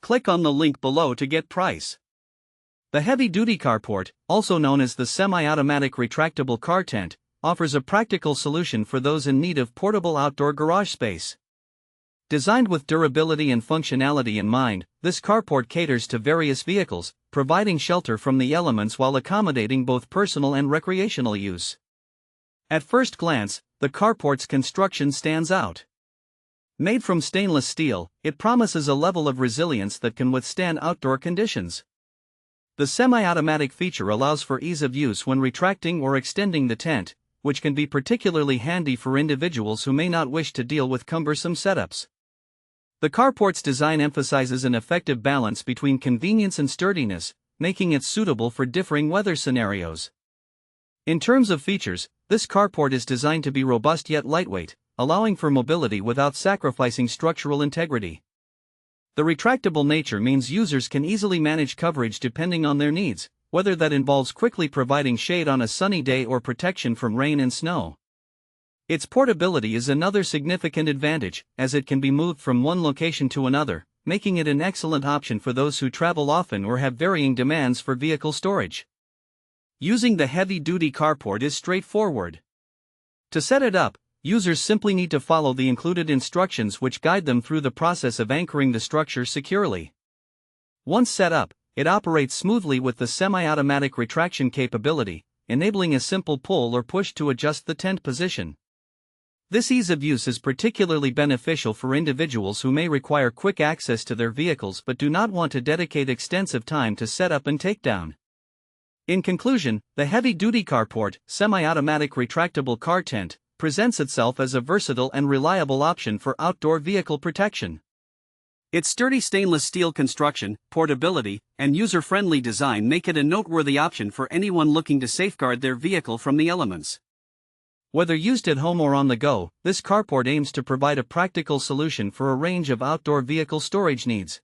Click on the link below to get price. The Heavy Duty Carport, also known as the Semi-Automatic Retractable Car Tent, offers a practical solution for those in need of portable outdoor garage space. Designed with durability and functionality in mind, this carport caters to various vehicles, providing shelter from the elements while accommodating both personal and recreational use. At first glance, the carport's construction stands out. Made from stainless steel, it promises a level of resilience that can withstand outdoor conditions. The semi-automatic feature allows for ease of use when retracting or extending the tent, which can be particularly handy for individuals who may not wish to deal with cumbersome setups. The carport's design emphasizes an effective balance between convenience and sturdiness, making it suitable for differing weather scenarios. In terms of features, this carport is designed to be robust yet lightweight, allowing for mobility without sacrificing structural integrity. The retractable nature means users can easily manage coverage depending on their needs, whether that involves quickly providing shade on a sunny day or protection from rain and snow. Its portability is another significant advantage, as it can be moved from one location to another, making it an excellent option for those who travel often or have varying demands for vehicle storage. Using the heavy-duty carport is straightforward. To set it up, users simply need to follow the included instructions which guide them through the process of anchoring the structure securely. Once set up, it operates smoothly with the semi-automatic retraction capability, enabling a simple pull or push to adjust the tent position. This ease of use is particularly beneficial for individuals who may require quick access to their vehicles but do not want to dedicate extensive time to set up and take down. In conclusion, the heavy-duty carport, semi-automatic retractable car tent, presents itself as a versatile and reliable option for outdoor vehicle protection. Its sturdy stainless steel construction, portability, and user-friendly design make it a noteworthy option for anyone looking to safeguard their vehicle from the elements. Whether used at home or on the go, this carport aims to provide a practical solution for a range of outdoor vehicle storage needs.